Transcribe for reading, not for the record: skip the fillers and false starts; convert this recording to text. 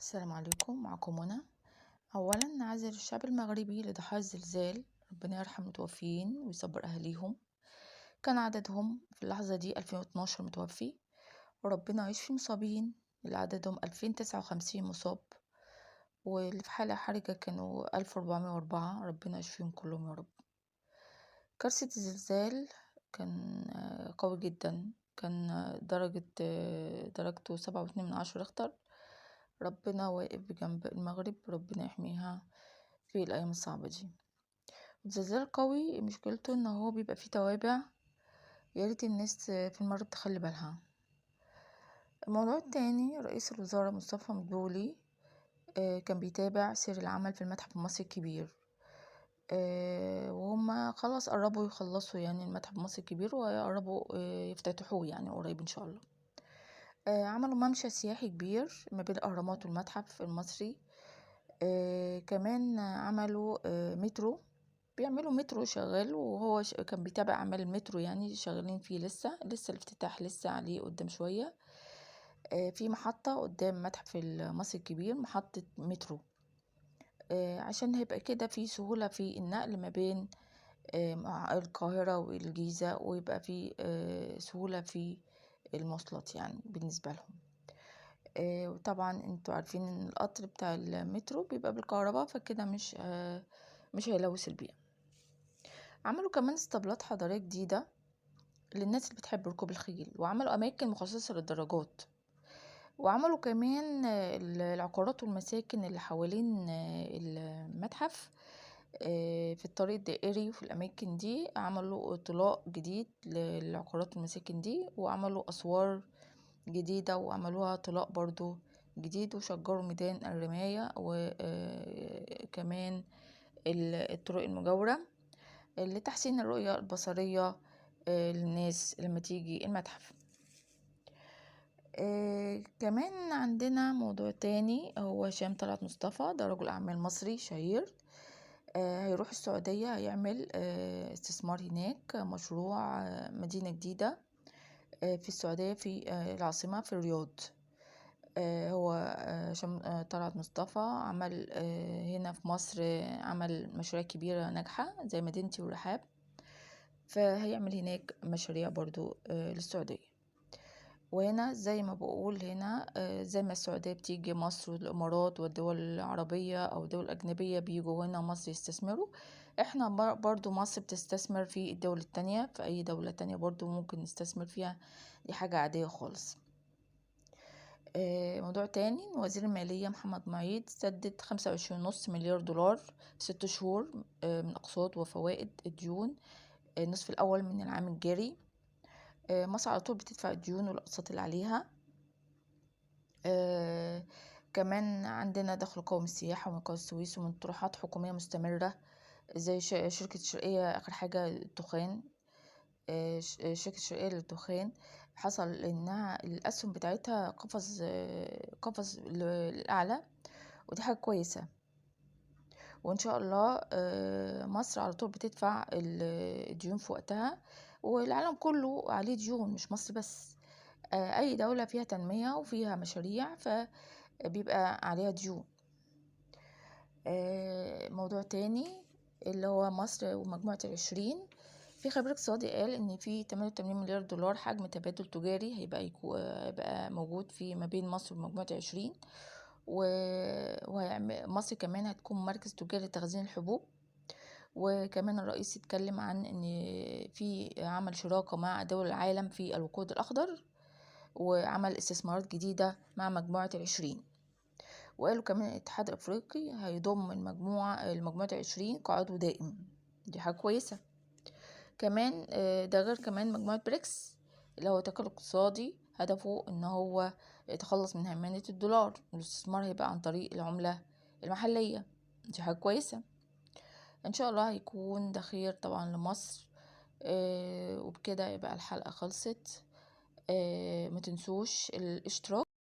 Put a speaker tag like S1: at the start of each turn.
S1: السلام عليكم، معكم منى. اولا نعزل الشعب المغربي لضحايا الزلزال، ربنا يرحم المتوفيين ويصبر اهاليهم. كان عددهم في اللحظة دي 2012 متوفي، وربنا يشفي المصابين اللي عددهم 2059 مصاب، واللي في حالة حرجة كانوا 1404، ربنا يشفيهم كلهم يا رب. كارثة الزلزال كان قوي جدا، كان درجته 7.2 ريختر. ربنا واقف بجنب المغرب، ربنا يحميها في الأيام الصعبة دي. الزلزال القوي مشكلته ان هو بيبقى فيه توابع، ياريت الناس في المغرب تخلي بالها. الموضوع التاني، رئيس الوزراء مصطفى مدبولي كان بيتابع سير العمل في المتحف المصري الكبير، وهم خلاص قربوا يخلصوا يعني المتحف المصري الكبير، ويقربوا يفتتحوه يعني قريب ان شاء الله. عملوا ممشى سياحي كبير ما بين الأهرامات والمتحف المصري. كمان عملوا مترو، بيعملوا مترو شغال، وهو كان بيتابع أعمال المترو يعني شغالين فيه، لسه الافتتاح لسه عليه قدام شوية. في محطة قدام متحف المصري الكبير، محطة مترو، عشان هيبقى كده في سهولة في النقل ما بين القاهرة والجيزة، ويبقى في سهولة في المواصلات يعني بالنسبة لهم. وطبعا انتوا عارفين ان القطر بتاع المترو بيبقى بالكهرباء، فكده مش هيلوث البيئة. عملوا كمان اسطبلات حضارية جديدة للناس اللي بتحب ركوب الخيل، وعملوا أماكن مخصصة للدراجات، وعملوا كمان العقارات والمساكن اللي حوالين المتحف في الطريق الدائري، وفي الأماكن دي عملوا طلاء جديد للعقارات والمساكن دي، وعملوا أسوار جديدة وعملوها طلاء برضو جديد، وشجروا ميدان الرماية، وكمان الطرق المجاورة لتحسين الرؤية البصرية للناس لما تيجي المتحف. كمان عندنا موضوع تاني، هو هشام طلعت مصطفى، ده رجل أعمال مصري شهير، هيروح السعودية، هيعمل استثمار هناك، مشروع مدينة جديدة في السعودية، في العاصمة في الرياض. هو هشام طلعت مصطفى عمل هنا في مصر، عمل مشاريع كبيرة ناجحة زي مدينتي والرحاب، فهيعمل هناك مشاريع برضو للسعودية. وهنا زي ما بقول هنا، زي ما السعودية بتيجي مصر والإمارات والدول العربية أو دول أجنبية بيجوا هنا مصر يستثمروا، احنا برضو مصر بتستثمر في الدول التانية، في أي دولة تانية برضو ممكن نستثمر فيها، دي حاجة عادية خالص. موضوع تاني، وزير المالية محمد معيد سدد 25.5 مليار دولار في 6 شهور من أقساط وفوائد الديون النصف الأول من العام الجاري. مصر على طول بتدفع الديون والأقساط اللي عليها. كمان عندنا دخل قومي السياحة ومنقذ السويس، ومن طروحات حكومية مستمرة زي شركة الشرقية، آخر حاجة الدخان. شركة الشرقية للدخان حصل انها الاسهم بتاعتها قفز للأعلى، ودي حاجة كويسة، وان شاء الله مصر على طول بتدفع الديون في وقتها، والعالم كله عليه ديون مش مصر بس، اي دولة فيها تنمية وفيها مشاريع فبيبقى عليها ديون. موضوع تاني اللي هو مصر ومجموعة 20، في خبير اقتصادي قال ان في 88 مليار دولار حجم تبادل تجاري هيبقى موجود في ما بين مصر ومجموعة 20، ومصر كمان هتكون مركز تجاري لتخزين الحبوب. وكمان الرئيس اتكلم عن ان في عمل شراكة مع دول العالم في الوقود الأخضر، وعمل استثمارات جديدة مع مجموعة 20. وقالوا كمان الاتحاد الأفريقي هيضم المجموعة 20 كعضو دائم، دي حاجة كويسة. كمان ده غير كمان مجموعة بريكس اللي هو تكامل اقتصادي، هدفه ان هو يتخلص من هيمنة الدولار، والاستثمار هيبقى عن طريق العملة المحلية، دي حاجة كويسة. ان شاء الله هيكون ده خير طبعا لمصر. وبكده يبقى الحلقة خلصت. ما تنسوش الاشتراك